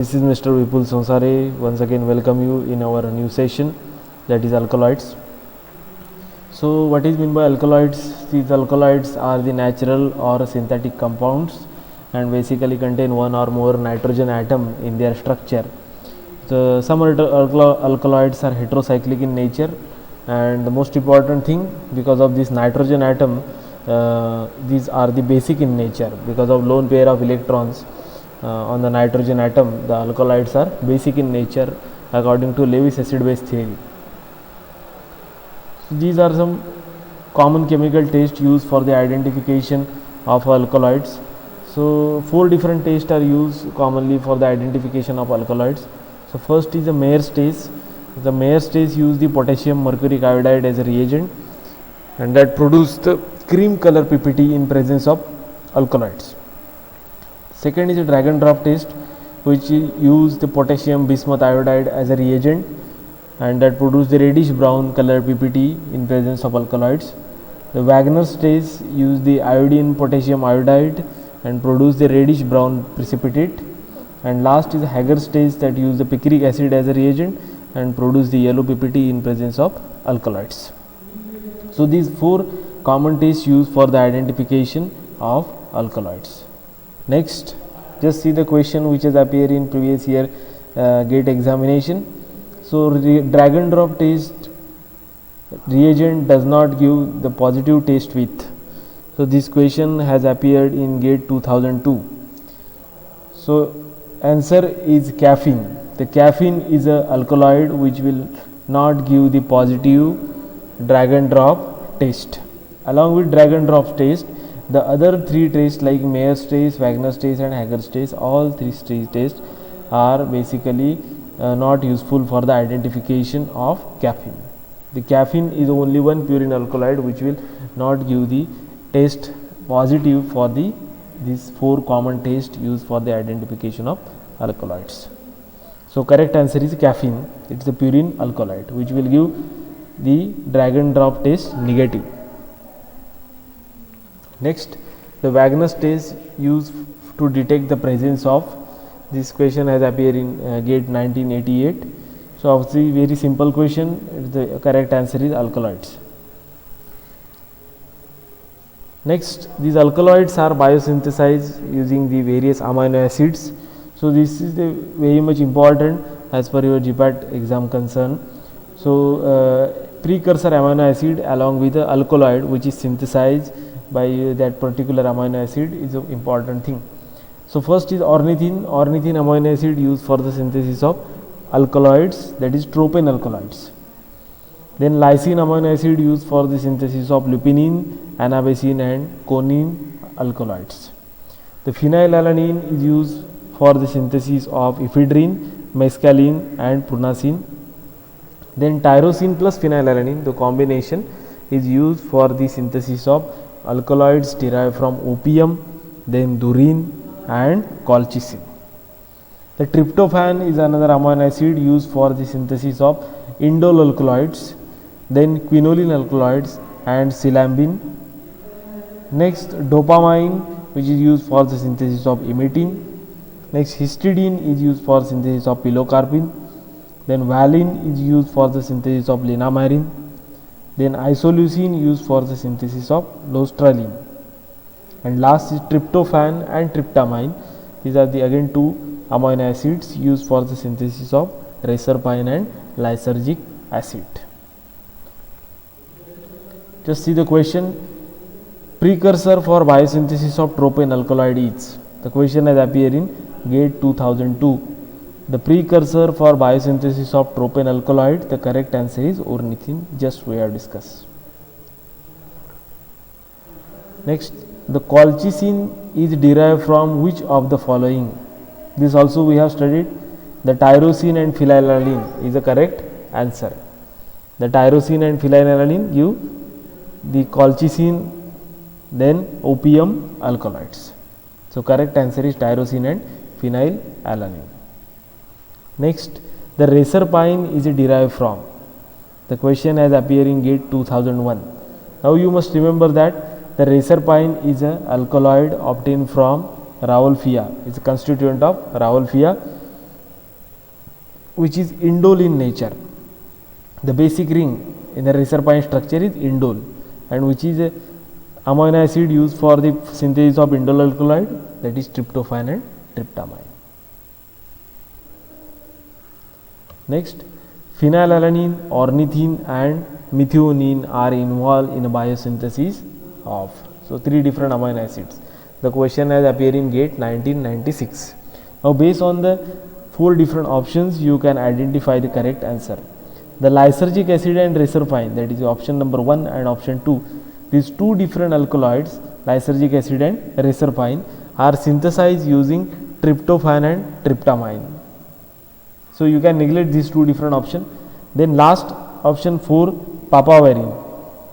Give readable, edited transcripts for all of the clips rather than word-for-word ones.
This is Mr. Vipul Sonsare. Once again, welcome you in our new session, that is alkaloids. So, what is meant by alkaloids? These alkaloids are the natural or synthetic compounds and basically contain one or more nitrogen atom in their structure. So, some alkaloids are heterocyclic in nature, and the most important thing, because of this nitrogen atom, these are the basic in nature. Because of lone pair of electrons on the nitrogen atom, the alkaloids are basic in nature according to Lewis acid base theory. So these are some common chemical tests used for the identification of alkaloids. So 4 different tests are used commonly for the identification of alkaloids. So first is the Mayer test. The Mayer test use the potassium mercuric iodide as a reagent, and that produce the cream color PPT in presence of alkaloids. Second is a drag and drop test, which use the potassium bismuth iodide as a reagent, and that produce the reddish brown color PPT in presence of alkaloids. The Wagner's test use the iodine potassium iodide and produce the reddish brown precipitate. And last is the Hager's test, that use the picric acid as a reagent and produce the yellow PPT in presence of alkaloids. So these 4 common tests used for the identification of alkaloids. Next, just see the question which has appeared in previous year GATE examination. So drag and drop test reagent does not give the positive taste with. So this question has appeared in GATE 2002. So answer is caffeine. The caffeine is a alkaloid which will not give the positive drag and drop test. Along with drag and drop test, the other 3 tests like Mayer's test, Wagner's test and Hager's test, all 3 tests are basically not useful for the identification of caffeine. The caffeine is only one purine alkaloid which will not give the test positive for these 4 common tests used for the identification of alkaloids. So correct answer is caffeine. It is a purine alkaloid which will give the drag and drop test negative. Next, the Wagner's test used to detect the presence of, this question has appeared in GATE 1988. So obviously very simple question, the correct answer is alkaloids. Next, these alkaloids are biosynthesized using the various amino acids. So this is the very much important as per your GPAT exam concern. So precursor amino acid along with the alkaloid which is synthesized by that particular amino acid is an important thing. So first is ornithine. Ornithine amino acid used for the synthesis of alkaloids, that is tropane alkaloids. Then lysine amino acid used for the synthesis of lupinine, anabasine and conine alkaloids. The phenylalanine is used for the synthesis of ephedrine, mescaline and prunicine. Then tyrosine plus phenylalanine, the combination, is used for the synthesis of alkaloids derived from opium, then dhurine and colchicine. The tryptophan is another amino acid used for the synthesis of indole alkaloids, then quinoline alkaloids and silambine. Next, dopamine, which is used for the synthesis of imitin. Next, histidine is used for synthesis of pilocarpine. Then valine is used for the synthesis of linamarin. Then isoleucine used for the synthesis of lostraline. And last is tryptophan and tryptamine. These are the again 2 amino acids used for the synthesis of reserpine and lysergic acid. Just see the question. Precursor for biosynthesis of tropane alkaloid is. The question has appeared in GATE 2002. The precursor for biosynthesis of tropane alkaloid, the correct answer is ornithine, just we have discussed. Next, the colchicine is derived from which of the following? This also we have studied. The tyrosine and phenylalanine is the correct answer. The tyrosine and phenylalanine give the colchicine, then opium alkaloids. So correct answer is tyrosine and phenylalanine. Next, the reserpine is derived from. The question has appeared in GATE 2001. Now you must remember that the reserpine is an alkaloid obtained from Rauwolfia. It's a constituent of Rauwolfia. which is indole in nature. The basic ring in the reserpine structure is indole, and which is a amino acid used for the synthesis of indole alkaloid, that is tryptophan and tryptamine. Next, phenylalanine, ornithine and methionine are involved in biosynthesis of. So, 3 different amino acids. The question has appeared in GATE 1996. Now, based on the 4 different options, you can identify the correct answer. The lysergic acid and reserpine, that is option number 1 and option 2, these 2 different alkaloids, lysergic acid and reserpine, are synthesized using tryptophan and tryptamine. So, you can neglect these 2 different options. Then last option 4, papaverine.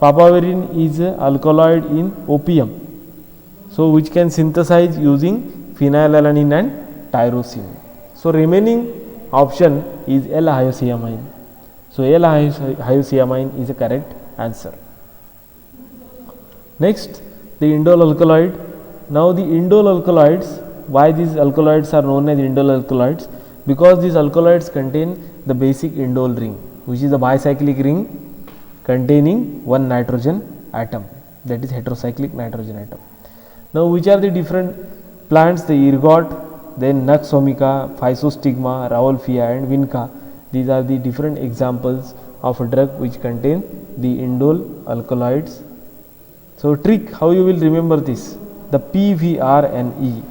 Papaverine is a alkaloid in opium, so which can synthesize using phenylalanine and tyrosine. So, remaining option is L-hyoscyamine. So, L-hyoscyamine is a correct answer. Next, the indole alkaloid. Now, the indole alkaloids, why these alkaloids are known as indole alkaloids? Because these alkaloids contain the basic indole ring, which is a bicyclic ring containing one nitrogen atom, that is heterocyclic nitrogen atom. Now, which are the different plants? The ergot, then Nux vomica, Physostigma, Rauwolfia and Vinca. These are the different examples of a drug which contain the indole alkaloids. So, trick, how you will remember this? The PVR and E.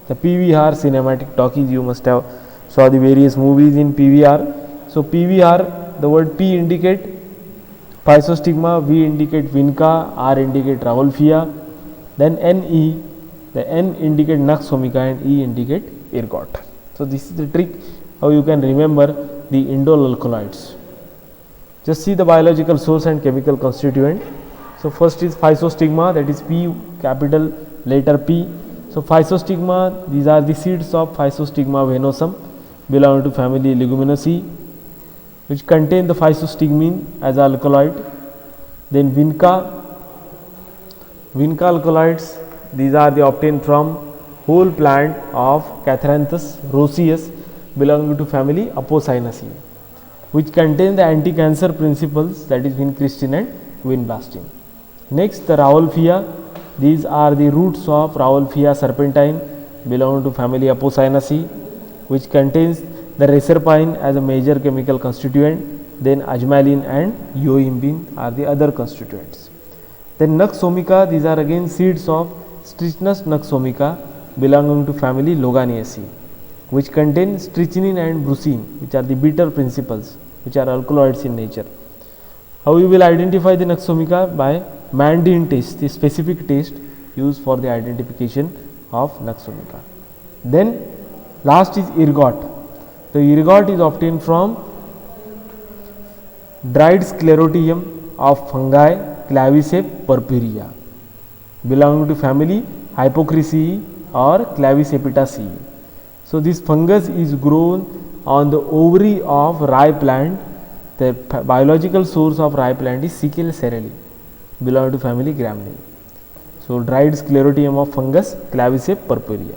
The PVR cinematic talkies, you must have saw the various movies in PVR. So, PVR, the word P indicate Physostigma, V indicate Vinca, R indicate Rauwolfia, then NE, the N indicate Nux vomica and E indicate ergot. So, this is the trick how you can remember the indole alkaloids. Just see the biological source and chemical constituent. So, first is Physostigma, that is P capital letter P. So, Physostigma, these are the seeds of Physostigma venosum belonging to family Leguminosae, which contain the physostigmine as alkaloid. Then Vinca alkaloids, these are the obtained from whole plant of Catharanthus roseus belonging to family Apocynaceae, which contain the anti-cancer principles, that is vincristine and vinblastine. Next, the Rauwolfia, these are the roots of Rauwolfia serpentine belonging to family Apocynaceae, which contains the reserpine as a major chemical constituent. Then ajmalin and yohimbine are the other constituents. Then Nux vomica, these are again seeds of Strychnus nux vomica belonging to family Loganiaceae, which contain strychnine and brucine, which are the bitter principles, which are alkaloids in nature. How you will identify the Nux vomica? By Mandean test, the specific test used for the identification of Nux vomica. Then last is ergot. The ergot is obtained from dried sclerotium of fungi Claviceps purpurea belonging to family Hypocrisae or Clavicepitaceae. So, this fungus is grown on the ovary of rye plant. The biological source of rye plant is Sickle cerulea belonging to family Gramineae. So, dried sclerotium of fungus Claviceps purpurea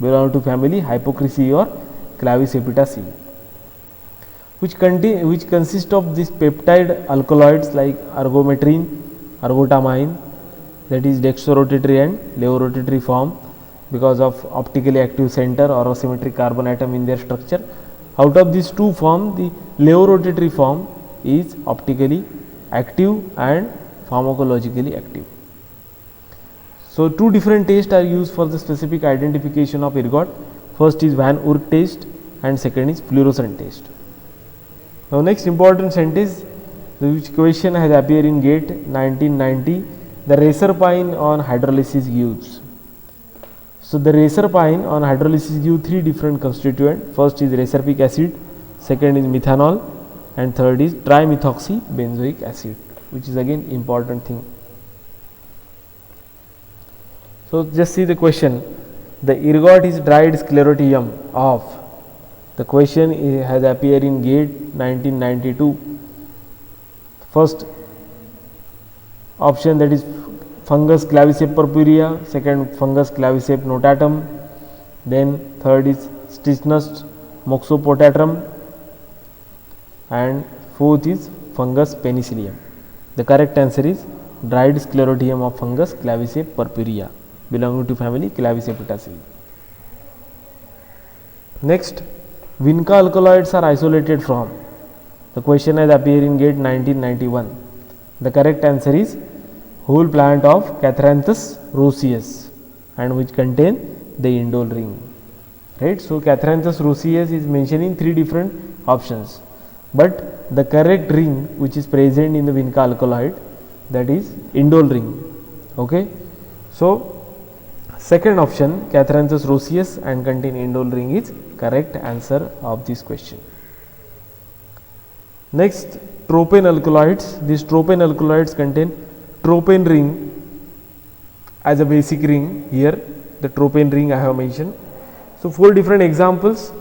belonging to family Hypocrisae or Clavicepitaceae, which consist of these peptide alkaloids like ergometrine, ergotamine, that is dextrorotatory and levorotatory form because of optically active center or asymmetric carbon atom in their structure. Out of these 2 forms, the levorotatory form is optically active and pharmacologically active. So, 2 different tests are used for the specific identification of ergot. First is Van Urk test and second is fluorescent test. Now, next important sentence, which question has appeared in GATE 1990, the reserpine on hydrolysis gives. So, the reserpine on hydrolysis gives 3 different constituents. First is reserpic acid, second is methanol and third is trimethoxybenzoic acid, which is again important thing. So, just see the question. The ergot is dried sclerotium of. The question has appeared in GATE 1992. First option, that is fungus Claviceps purpurea, second fungus Claviceps notatum, then third is Strychnus moxopotatum and fourth is fungus Penicillium. The correct answer is dried sclerotium of fungus Claviceae purpurea, belonging to family Clavicapitaceae. Next, Vinca alkaloids are isolated from. The question has appeared in GATE 1991. The correct answer is whole plant of Catranthus roseus, and which contain the indole ring. Right? So Catranthus roseus is mentioned in 3 different options, but the correct ring which is present in the Vinca alkaloid, that is indole ring. Okay, so second option Catranthus roseus and contain indole ring is correct answer of this question. Next, tropane alkaloids. These tropane alkaloids contain tropane ring as a basic ring. Here the tropane ring I have mentioned. So 4 different examples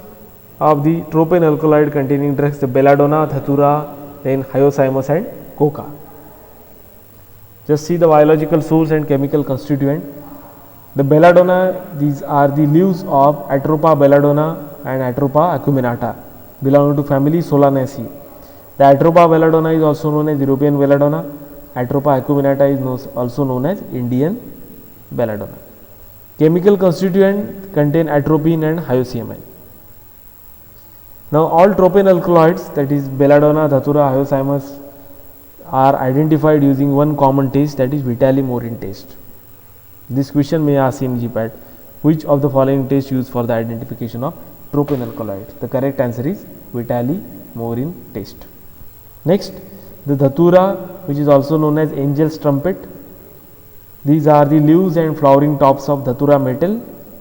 of the tropane alkaloid containing drugs: the belladonna, dhatura, then hyoscyamus and coca. Just see the biological source and chemical constituent. The belladonna, these are the leaves of Atropa belladonna and Atropa acuminata, belonging to family Solanaceae. The Atropa belladonna is also known as European belladonna. Atropa acuminata is also known as Indian belladonna. Chemical constituent contain atropine and hyoscyamine. Now all tropane alkaloids, that is belladonna, dhatura, hyoscyamus, are identified using one common taste, that is Vitali-Morin taste. This question may ask in GPAT, which of the following taste used for the identification of tropane alkaloids? The correct answer is Vitali-Morin taste. Next, the dhatura, which is also known as angel's trumpet. These are the leaves and flowering tops of dhatura metal,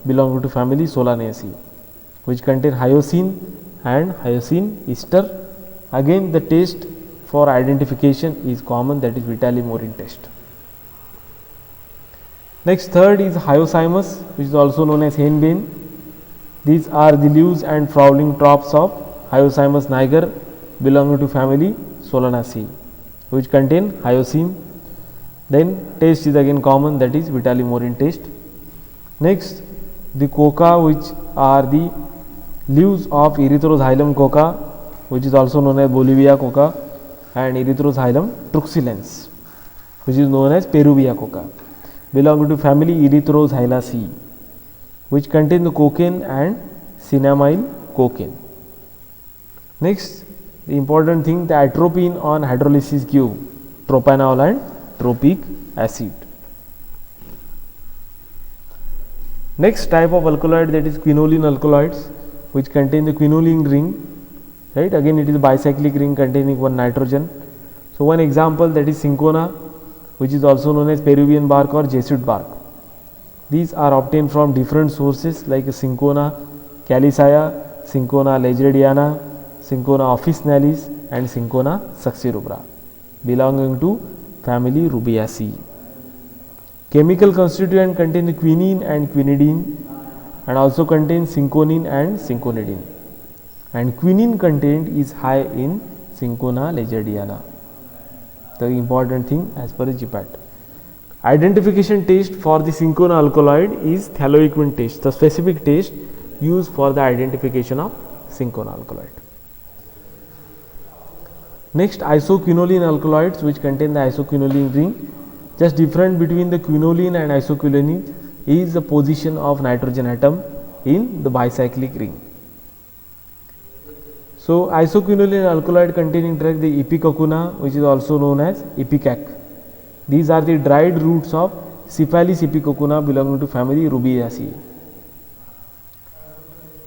belonging to family Solanaceae, which contain hyoscine and hyoscine ester. Again, the taste for identification is common, that is Vitali-Morin taste. Next, third is hyoscyamus, which is also known as henbane. These are the leaves and flowering tops of Hyoscyamus niger, belonging to family Solanaceae, which contain hyoscine. Then taste is again common, that is Vitali-Morin taste. Next, the coca, which are the leaves of Erythroxylum coca, which is also known as Bolivia coca, and Erythroxylum truxilens, which is known as Peruvia coca, belonging to family Erythroxylaceae, which contain the cocaine and cinnamyl cocaine. Next, the important thing, the atropine on hydrolysis give propanol and tropic acid. Next type of alkaloid, that is quinoline alkaloids, which contain the quinoline ring. Right, again it is a bicyclic ring containing one nitrogen. So one example, that is cinchona, which is also known as Peruvian bark or Jesuit bark. These are obtained from different sources like Cinchona calicea, Cinchona legeriana, Cinchona officinalis and Cinchona succirubra, belonging to family Rubiaceae. Chemical constituent contain the quinine and quinidine, and also contain cinchonine and cinchonidine. And quinine content is high in Cinchona legeriana. The important thing as per GPAT. Identification taste for the cinchona alkaloid is thioequine taste, the specific taste used for the identification of cinchona alkaloid. Next, isoquinoline alkaloids, which contain the isoquinoline ring. Just difference between the quinoline and isoquinoline is the position of nitrogen atom in the bicyclic ring. So isoquinoline alkaloid containing drug, the ipecacuanha, which is also known as ipecac. These are the dried roots of Syphalis ipecacuanha, belonging to family Rubiaceae.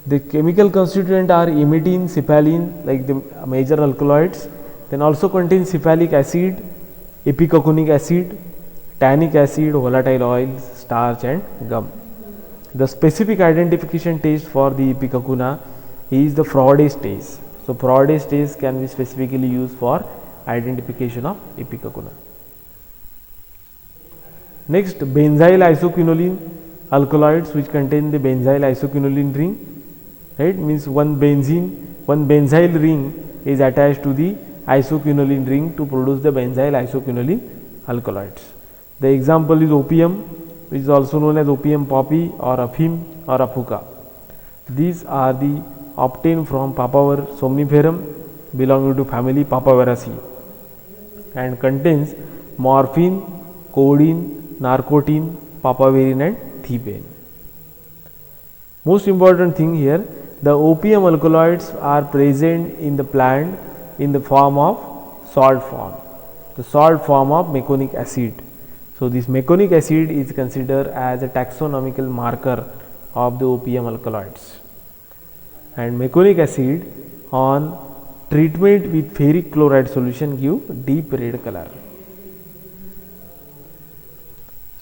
The chemical constituent are imetine, cephalin, like the major alkaloids. Then also contain cephalic acid, ipecacuanic acid, tannic acid, volatile oils, starch and gum. The specific identification taste for the ipecacuanha is the Froday's taste. So Froday's taste can be specifically used for identification of ipecacuanha. Next, benzyl isoquinoline alkaloids, which contain the benzyl isoquinoline ring. Right, means one benzyl ring is attached to the isoquinoline ring to produce the benzyl isoquinoline alkaloids. The example is opium, which is also known as opium poppy or afim or apuca. These are the obtained from Papaver somniferum, belonging to family Papaveraceae and contains morphine, codeine, narcotine, papaverine and thebaine. Most important thing here, the opium alkaloids are present in the plant in the form of salt form, the salt form of meconic acid. So this meconic acid is considered as a taxonomical marker of the opium alkaloids, and meconic acid on treatment with ferric chloride solution give deep red color.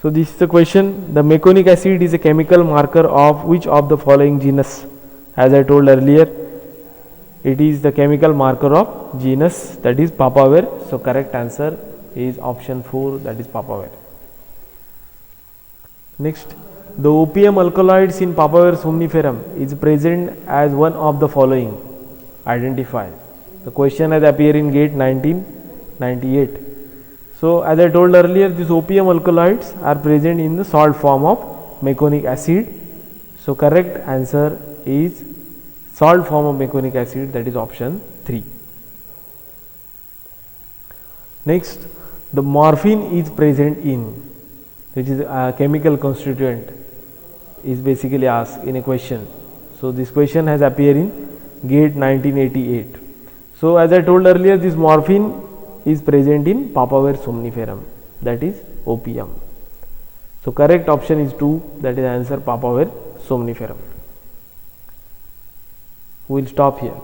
So this is the question. The meconic acid is a chemical marker of which of the following genus? As I told earlier, it is the chemical marker of genus, that is Papaver. So correct answer is option 4, that is Papaver. Next, the opium alkaloids in Papaver somniferum is present as one of the following. Identify. The question has appeared in GATE 1998. So as I told earlier, these opium alkaloids are present in the salt form of meconic acid. So correct answer is salt form of meconic acid, that is option 3. Next, the morphine is present in, which is a chemical constituent, is basically asked in a question. So this question has appeared in GATE 1988. So as I told earlier, this morphine is present in Papaver somniferum, that is opium. So correct option is 2, that is answer Papaver somniferum. We will stop here.